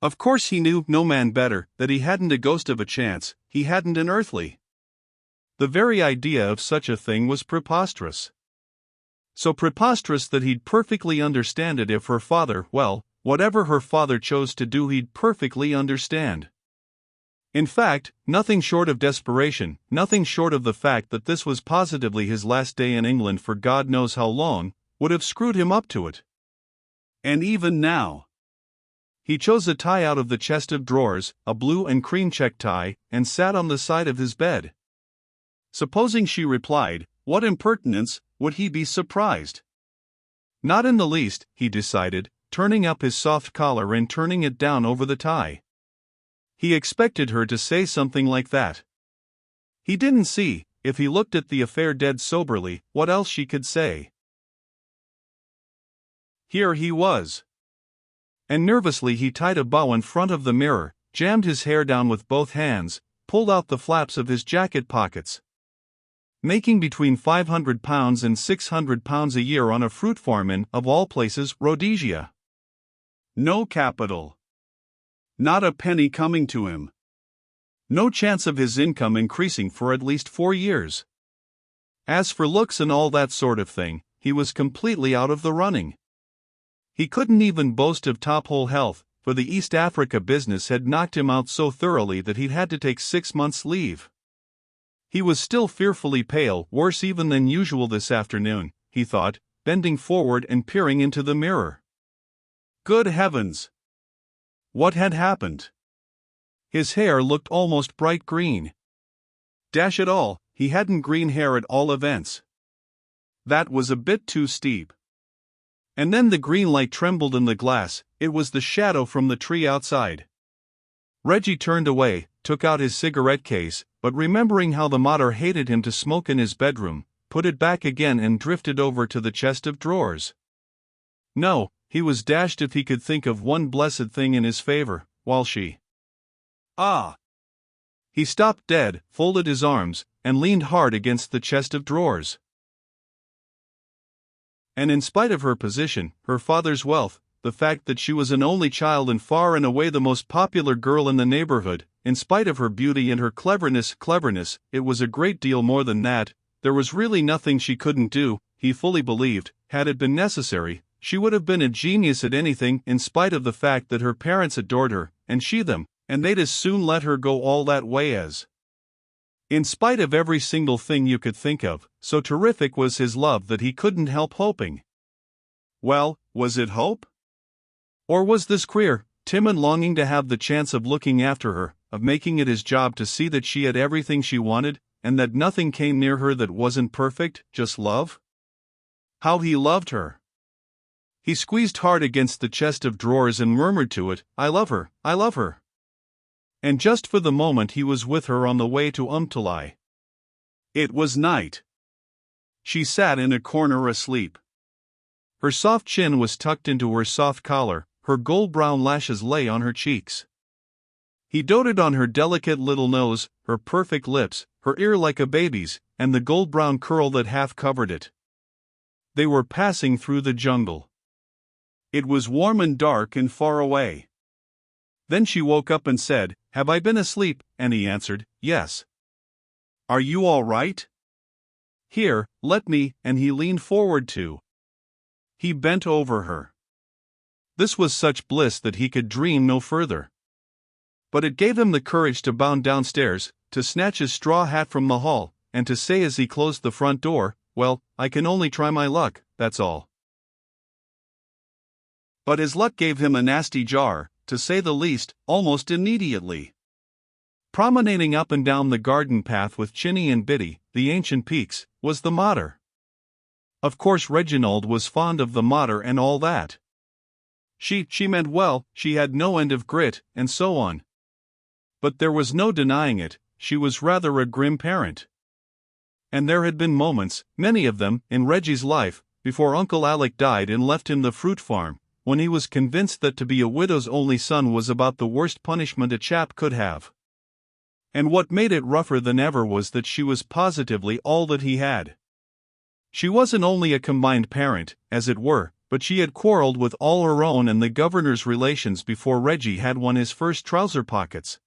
Of course he knew, no man better, that he hadn't a ghost of a chance, he hadn't an earthly. The very idea of such a thing was preposterous. So preposterous that he'd perfectly understand it if her father, well, whatever her father chose to do he'd perfectly understand. In fact, nothing short of desperation, nothing short of the fact that this was positively his last day in England for God knows how long, would have screwed him up to it. And even now. He chose a tie out of the chest of drawers, a blue and cream check tie, and sat on the side of his bed. Supposing she replied, what impertinence, would he be surprised? Not in the least, he decided, turning up his soft collar and turning it down over the tie. He expected her to say something like that. He didn't see, if he looked at the affair dead soberly, what else she could say. Here he was. And nervously he tied a bow in front of the mirror, jammed his hair down with both hands, pulled out the flaps of his jacket pockets. Making between £500 and £600 a year on a fruit farm in, of all places, Rhodesia. No capital. Not a penny coming to him. No chance of his income increasing for at least 4 years. As for looks and all that sort of thing, he was completely out of the running. He couldn't even boast of top-hole health, for the East Africa business had knocked him out so thoroughly that he'd had to take 6 months' leave. He was still fearfully pale, worse even than usual this afternoon, he thought, bending forward and peering into the mirror. Good heavens! What had happened? His hair looked almost bright green. Dash it all, he hadn't green hair at all events. That was a bit too steep. And then the green light trembled in the glass, it was the shadow from the tree outside. Reggie turned away, took out his cigarette case, but remembering how the mater hated him to smoke in his bedroom, put it back again and drifted over to the chest of drawers. No, he was dashed if he could think of one blessed thing in his favor, while she... Ah! He stopped dead, folded his arms, and leaned hard against the chest of drawers. And in spite of her position, her father's wealth, the fact that she was an only child and far and away the most popular girl in the neighborhood, in spite of her beauty and her cleverness, it was a great deal more than that. There was really nothing she couldn't do, he fully believed. Had it been necessary, she would have been a genius at anything, in spite of the fact that her parents adored her, and she them, and they'd as soon let her go all that way as. In spite of every single thing you could think of, so terrific was his love that he couldn't help hoping. Well, was it hope? Or was this queer, timid longing to have the chance of looking after her, of making it his job to see that she had everything she wanted, and that nothing came near her that wasn't perfect, just love? How he loved her! He squeezed hard against the chest of drawers and murmured to it, I love her, I love her. And just for the moment he was with her on the way to Umtali. It was night. She sat in a corner asleep. Her soft chin was tucked into her soft collar, her gold-brown lashes lay on her cheeks. He doted on her delicate little nose, her perfect lips, her ear like a baby's, and the gold-brown curl that half covered it. They were passing through the jungle. It was warm and dark and far away. Then she woke up and said, Have I been asleep? And he answered, Yes. Are you all right? Here, let me, and he leaned forward too. He bent over her. This was such bliss that he could dream no further. But it gave him the courage to bound downstairs, to snatch his straw hat from the hall, and to say as he closed the front door, Well, I can only try my luck, that's all. But his luck gave him a nasty jar, to say the least, almost immediately. Promenading up and down the garden path with Chinny and Biddy, the ancient peaks, was the mater. Of course Reginald was fond of the mater and all that. She meant well, she had no end of grit, and so on. But there was no denying it, she was rather a grim parent. And there had been moments, many of them, in Reggie's life, before Uncle Alec died and left him the fruit farm, when he was convinced that to be a widow's only son was about the worst punishment a chap could have. And what made it rougher than ever was that she was positively all that he had. She wasn't only a combined parent, as it were, but she had quarreled with all her own and the governor's relations before Reggie had won his first trouser pockets.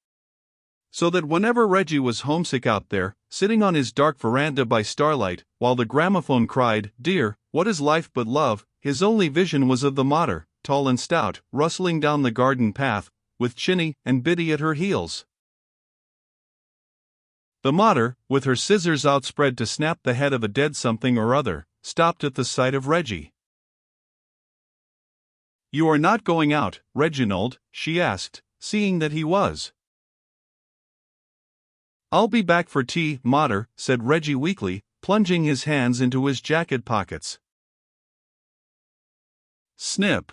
So that whenever Reggie was homesick out there, sitting on his dark veranda by starlight, while the gramophone cried, "Dear, what is life but love?" his only vision was of the mater, tall and stout, rustling down the garden path, with Chinny and Biddy at her heels. The mater, with her scissors outspread to snap the head of a dead something or other, stopped at the sight of Reggie. "You are not going out, Reginald?" she asked, seeing that he was. "I'll be back for tea, mater," said Reggie weakly, plunging his hands into his jacket pockets. Snip!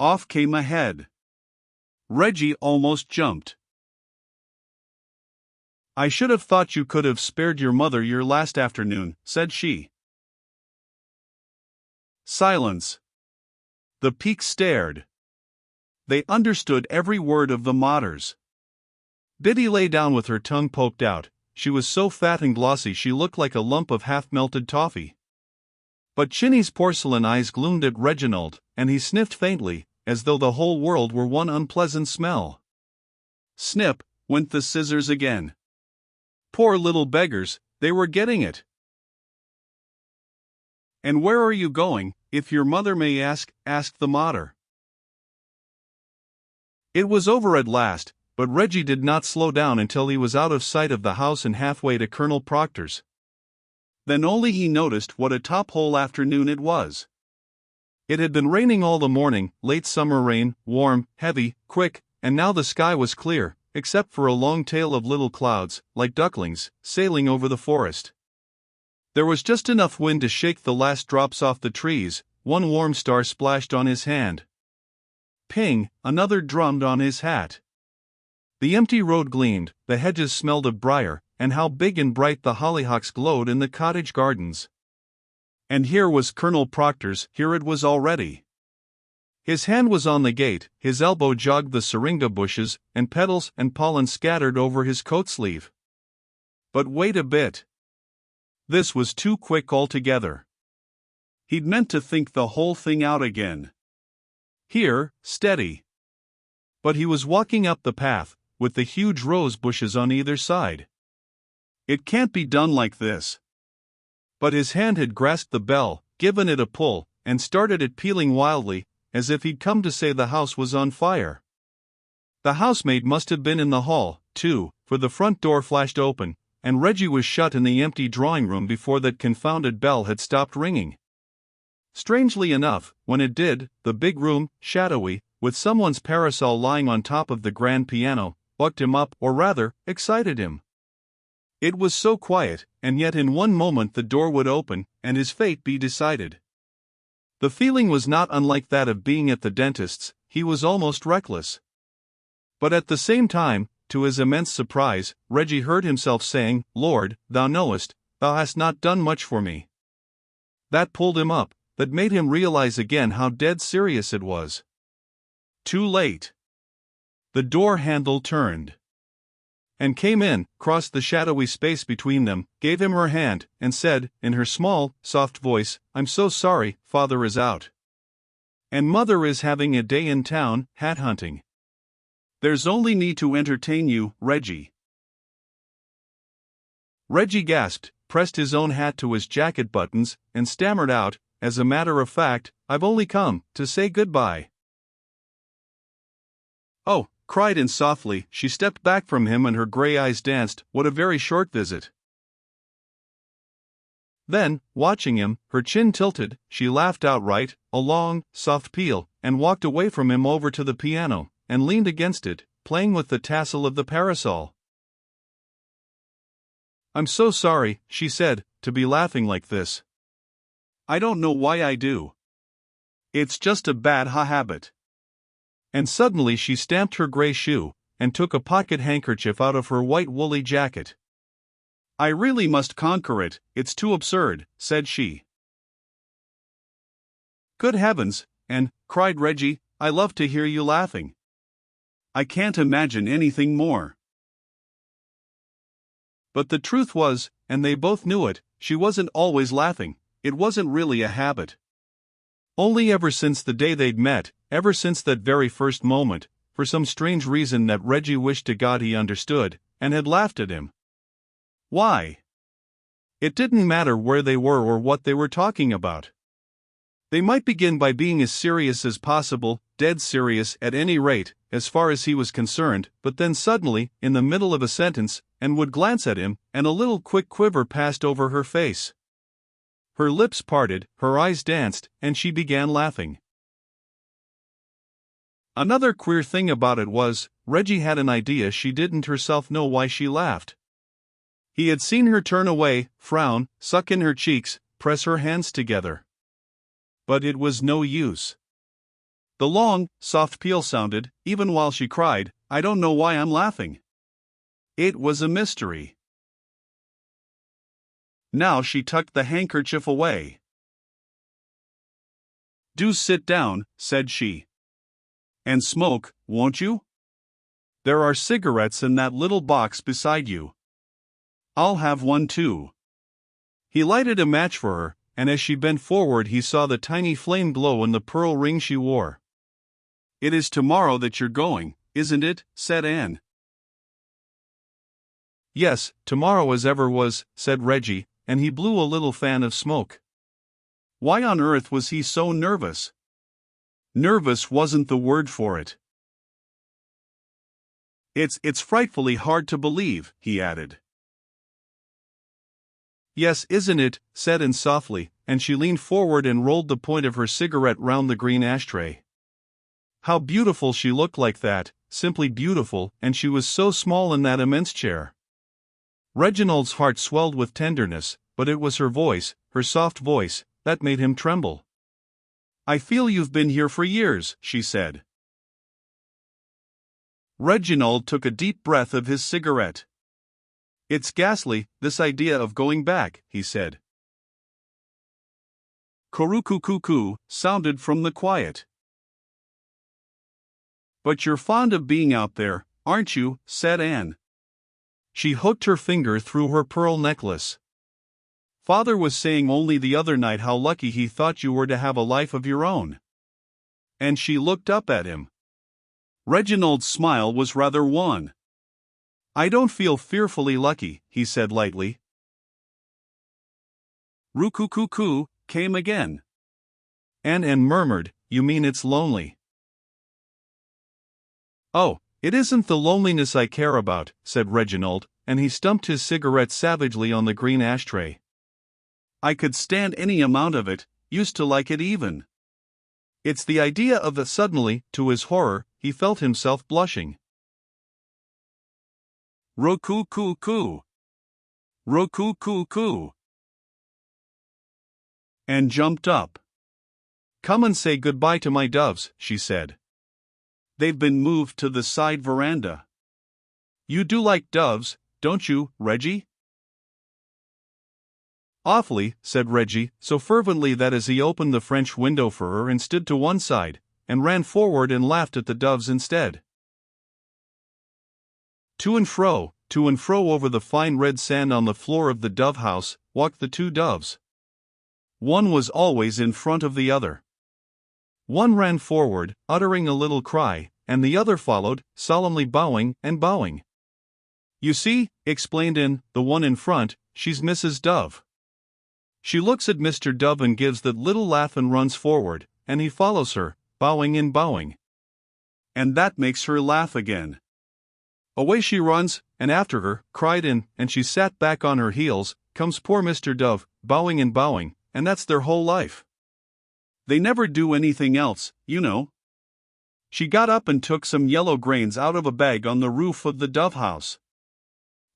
Off came a head. Reggie almost jumped. "I should have thought you could have spared your mother your last afternoon," said she. Silence. The Peaks stared. They understood every word of the mater's. Biddy lay down with her tongue poked out. She was so fat and glossy she looked like a lump of half-melted toffee. But Chinny's porcelain eyes gloomed at Reginald, and he sniffed faintly, as though the whole world were one unpleasant smell. Snip! Went the scissors again. Poor little beggars, they were getting it. "And where are you going, if your mother may ask?" asked the mater. It was over at last, but Reggie did not slow down until he was out of sight of the house and halfway to Colonel Proctor's. Then only he noticed what a top-hole afternoon it was. It had been raining all the morning, late summer rain, warm, heavy, quick, and now the sky was clear, except for a long tail of little clouds, like ducklings, sailing over the forest. There was just enough wind to shake the last drops off the trees. One warm star splashed on his hand. Ping! Another drummed on his hat. The empty road gleamed, the hedges smelled of briar, and how big and bright the hollyhocks glowed in the cottage gardens. And here was Colonel Proctor's, here it was already. His hand was on the gate, his elbow jogged the syringa bushes, and petals and pollen scattered over his coat sleeve. But wait a bit. This was too quick altogether. He'd meant to think the whole thing out again. Here, steady. But he was walking up the path, with the huge rose bushes on either side. It can't be done like this. But his hand had grasped the bell, given it a pull, and started it pealing wildly, as if he'd come to say the house was on fire. The housemaid must have been in the hall, too, for the front door flashed open, and Reggie was shut in the empty drawing room before that confounded bell had stopped ringing. Strangely enough, when it did, the big room, shadowy, with someone's parasol lying on top of the grand piano, bucked him up, or rather, excited him. It was so quiet, and yet in one moment the door would open, and his fate be decided. The feeling was not unlike that of being at the dentist's. He was almost reckless. But at the same time, to his immense surprise, Reggie heard himself saying, "Lord, thou knowest, thou hast not done much for me." That pulled him up, that made him realize again how dead serious it was. Too late. The door handle turned. And came in, crossed the shadowy space between them, gave him her hand, and said, in her small, soft voice, "I'm so sorry, father is out. And mother is having a day in town, hat hunting. There's only me to entertain you, Reggie." Reggie gasped, pressed his own hat to his jacket buttons, and stammered out, "As a matter of fact, I've only come to say goodbye." "Oh," cried in softly, she stepped back from him and her gray eyes danced, "what a very short visit." Then, watching him, her chin tilted, she laughed outright, a long, soft peal, and walked away from him over to the piano, and leaned against it, playing with the tassel of the parasol. "I'm so sorry," she said, "to be laughing like this. I don't know why I do. It's just a bad habit." And suddenly she stamped her gray shoe, and took a pocket handkerchief out of her white woolly jacket. "I really must conquer it, it's too absurd," said she. "Good heavens, and," cried Reggie, "I love to hear you laughing. I can't imagine anything more." But the truth was, and they both knew it, she wasn't always laughing. It wasn't really a habit. Only ever since the day they'd met, ever since that very first moment, for some strange reason that Reggie wished to God he understood, and had laughed at him. Why? It didn't matter where they were or what they were talking about. They might begin by being as serious as possible, dead serious at any rate, as far as he was concerned, but then suddenly, in the middle of a sentence, and would glance at him, and a little quick quiver passed over her face. Her lips parted, her eyes danced, and she began laughing. Another queer thing about it was, Reggie had an idea she didn't herself know why she laughed. He had seen her turn away, frown, suck in her cheeks, press her hands together. But it was no use. The long, soft peal sounded, even while she cried, "I don't know why I'm laughing." It was a mystery. Now she tucked the handkerchief away. "Do sit down," said she. "And smoke, won't you? There are cigarettes in that little box beside you. I'll have one too." He lighted a match for her, and as she bent forward he saw the tiny flame glow in the pearl ring she wore. "It is tomorrow that you're going, isn't it?" said Anne. "Yes, tomorrow as ever was," said Reggie, and he blew a little fan of smoke. Why on earth was he so nervous? Nervous wasn't the word for it. It's frightfully hard to believe," he added. "Yes, isn't it?" said Anne softly, and she leaned forward and rolled the point of her cigarette round the green ashtray. How beautiful she looked like that, simply beautiful, and she was so small in that immense chair. Reginald's heart swelled with tenderness, but it was her voice, her soft voice, that made him tremble. "I feel you've been here for years," she said. Reginald took a deep breath of his cigarette. "It's ghastly, this idea of going back," he said. "Cuckoo" sounded from the quiet. "But you're fond of being out there, aren't you?" said Anne. She hooked her finger through her pearl necklace. "Father was saying only the other night how lucky he thought you were to have a life of your own." And she looked up at him. Reginald's smile was rather wan. "I don't feel fearfully lucky," he said lightly. "Roo-coo-coo-coo" came again. Anne murmured, "You mean it's lonely?" "Oh, it isn't the loneliness I care about," said Reginald, and he stumped his cigarette savagely on the green ashtray. "I could stand any amount of it, used to like it even. It's the idea of it." Suddenly, to his horror, he felt himself blushing. "Roo-coo-coo-coo. Roo-coo-coo-coo." And jumped up. "Come and say goodbye to my doves," she said. "They've been moved to the side veranda. You do like doves, don't you, Reggie?" "Awfully," said Reggie, so fervently that as he opened the French window for her and stood to one side, and ran forward and laughed at the doves instead. To and fro over the fine red sand on the floor of the dove house, walked the two doves. One was always in front of the other. One ran forward, uttering a little cry, and the other followed, solemnly bowing and bowing. "You see," explained Anne, "the one in front, she's Mrs. Dove. She looks at Mr. Dove and gives that little laugh and runs forward, and he follows her, bowing and bowing. And that makes her laugh again. Away she runs, and after her," cried Anne, and she sat back on her heels, "comes poor Mr. Dove, bowing and bowing, and that's their whole life. They never do anything else, you know." She got up and took some yellow grains out of a bag on the roof of the dove house.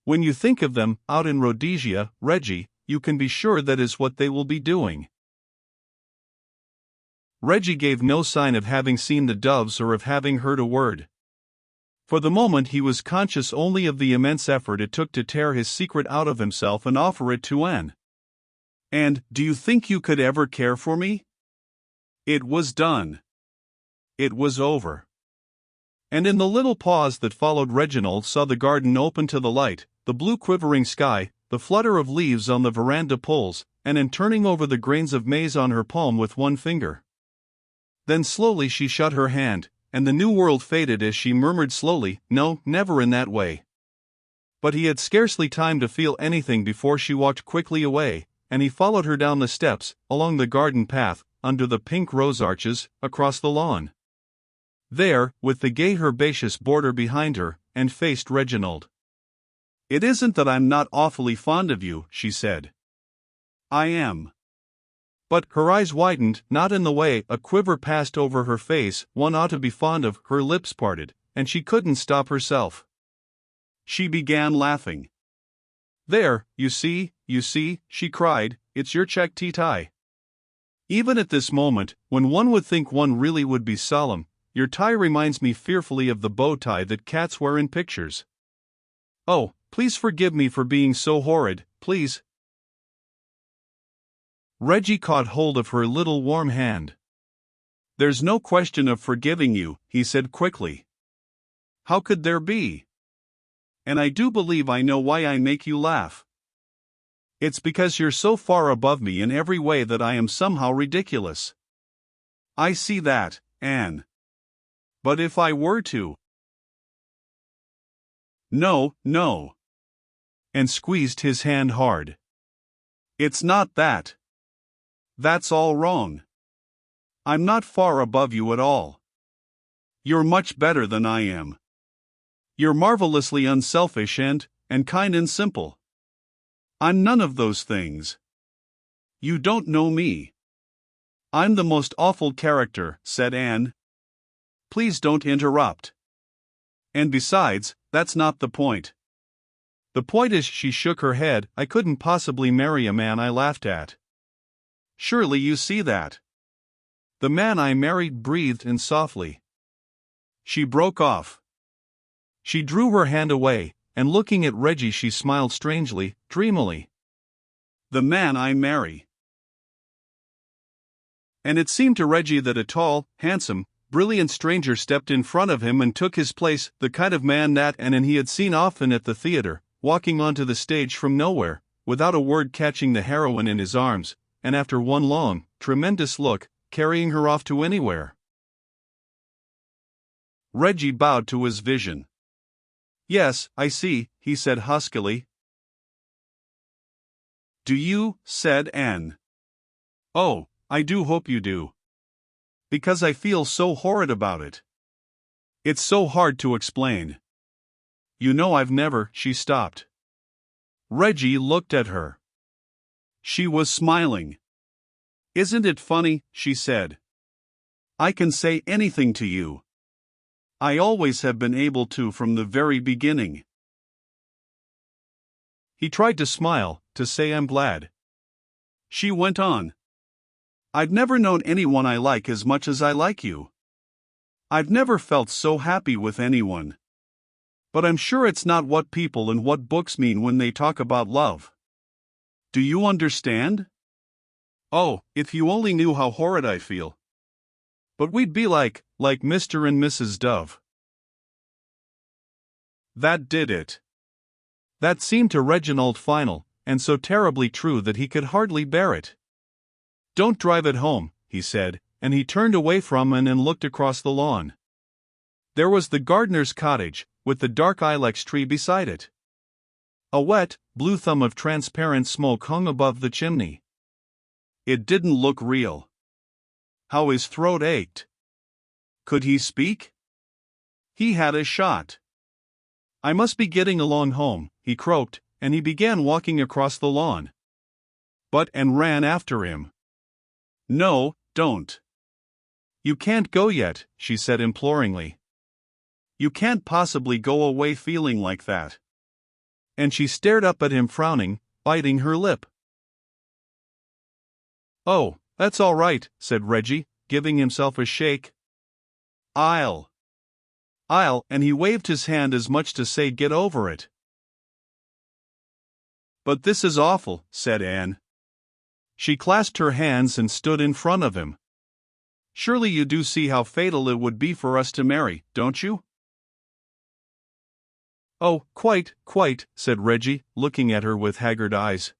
When you think of them, out in Rhodesia, Reggie, you can be sure that is what they will be doing. Reggie gave no sign of having seen the doves or of having heard a word. For the moment he was conscious only of the immense effort it took to tear his secret out of himself and offer it to Anne. "And, do you think you could ever care for me?" It was done. It was over. And in the little pause that followed, Reginald saw the garden open to the light, the blue quivering sky, the flutter of leaves on the veranda poles, and in turning over the grains of maize on her palm with one finger. Then slowly she shut her hand, and the new world faded as she murmured slowly, "No, never in that way." But he had scarcely time to feel anything before she walked quickly away, and he followed her down the steps, along the garden path, under the pink rose arches, across the lawn. There, with the gay herbaceous border behind her, and faced Reginald. "It isn't that I'm not awfully fond of you," she said. "I am." But her eyes widened, not in the way a quiver passed over her face one ought to be fond of, her lips parted, and she couldn't stop herself. She began laughing. "There, you see," she cried, "it's your check tie. Even at this moment, when one would think one really would be solemn, your tie reminds me fearfully of the bow tie that cats wear in pictures. Oh, please forgive me for being so horrid, please." Reggie caught hold of her little warm hand. "There's no question of forgiving you," he said quickly. "How could there be? And I do believe I know why I make you laugh. It's because you're so far above me in every way that I am somehow ridiculous. I see that, Anne. But if I were to—" "No, no." And squeezed his hand hard. "It's not that. That's all wrong. I'm not far above you at all. You're much better than I am. You're marvelously unselfish and kind and simple. I'm none of those things. You don't know me." "I'm the most awful character," said Anne. "Please don't interrupt. And besides, that's not the point. The point is," she shook her head, "I couldn't possibly marry a man I laughed at. Surely you see that. The man I married breathed in softly." She broke off. She drew her hand away, and looking at Reggie she smiled strangely, dreamily. "The man I marry." And it seemed to Reggie that a tall, handsome, brilliant stranger stepped in front of him and took his place, the kind of man that and he had seen often at the theater, walking onto the stage from nowhere, without a word catching the heroine in his arms, and after one long, tremendous look, carrying her off to anywhere. Reggie bowed to his vision. "Yes, I see," he said huskily. "Do you?" said Anne. "Oh, I do hope you do. Because I feel so horrid about it. It's so hard to explain. You know I've never—" She stopped. Reggie looked at her. She was smiling. "Isn't it funny?" she said. "I can say anything to you. I always have been able to from the very beginning." He tried to smile, to say "I'm glad." She went on. "I've never known anyone I like as much as I like you. I've never felt so happy with anyone. But I'm sure it's not what people and what books mean when they talk about love. Do you understand? Oh, if you only knew how horrid I feel. But we'd be like Mr. and Mrs. Dove." That did it. That seemed to Reginald final, and so terribly true that he could hardly bear it. "Don't drive it home," he said, and he turned away from him and looked across the lawn. There was the gardener's cottage, with the dark ilex tree beside it. A wet, blue thumb of transparent smoke hung above the chimney. It didn't look real. How his throat ached. Could he speak? He had a shot. "I must be getting along home," he croaked, and he began walking across the lawn. But Anne ran after him. "No, don't. You can't go yet," she said imploringly. "You can't possibly go away feeling like that." And she stared up at him frowning, biting her lip. "Oh, that's all right," said Reggie, giving himself a shake. I'll, and he waved his hand as much to say get over it. "But this is awful," said Anne. She clasped her hands and stood in front of him. "Surely you do see how fatal it would be for us to marry, don't you?" "Oh, quite," said Reggie, looking at her with haggard eyes.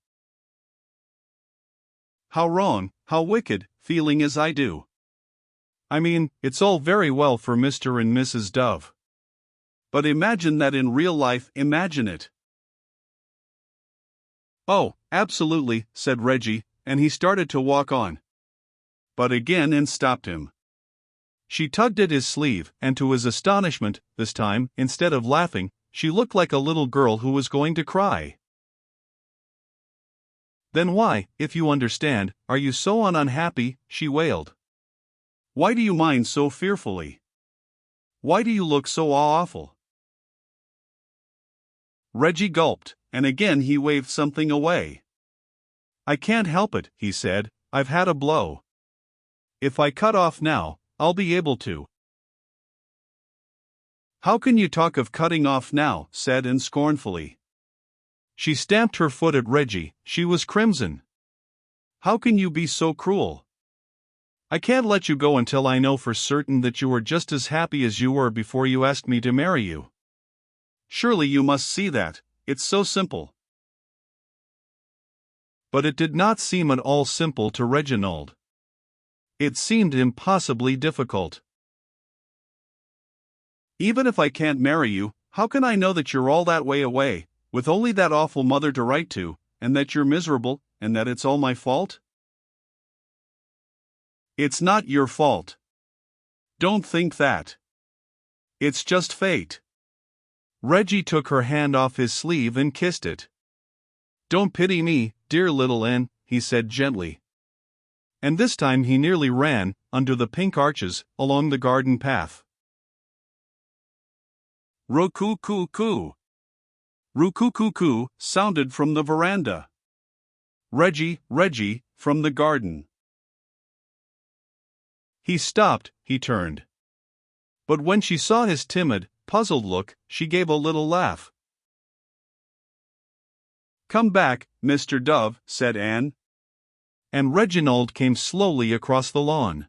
"How wrong, how wicked, feeling as I do. I mean, it's all very well for Mr. and Mrs. Dove. But imagine that in real life, imagine it. Oh, absolutely, said Reggie, and he started to walk on. But again Anne stopped him. She tugged at his sleeve, and to his astonishment, this time, instead of laughing, she looked like a little girl who was going to cry. Then why, if you understand, are you so unhappy? She wailed. Why do you mind so fearfully? Why do you look so awful? Reggie gulped, and again he waved something away. I can't help it, he said, I've had a blow. If I cut off now, I'll be able to. How can you talk of cutting off now? Said Anne scornfully. She stamped her foot at Reggie, she was crimson. How can you be so cruel? I can't let you go until I know for certain that you are just as happy as you were before you asked me to marry you. Surely you must see that, it's so simple. But it did not seem at all simple to Reginald. It seemed impossibly difficult. Even if I can't marry you, how can I know that you're all that way away, with only that awful mother to write to, and that you're miserable, and that it's all my fault? It's not your fault. Don't think that. It's just fate. Reggie took her hand off his sleeve and kissed it. Don't pity me, dear little Anne, he said gently. And this time he nearly ran, under the pink arches, along the garden path. Roo-coo-coo-coo. Roo-coo-coo-coo sounded from the veranda. Reggie, Reggie, from the garden. He stopped, he turned. But when she saw his timid, puzzled look, she gave a little laugh. Come back, Mr. Dove, said Anne. And Reginald came slowly across the lawn.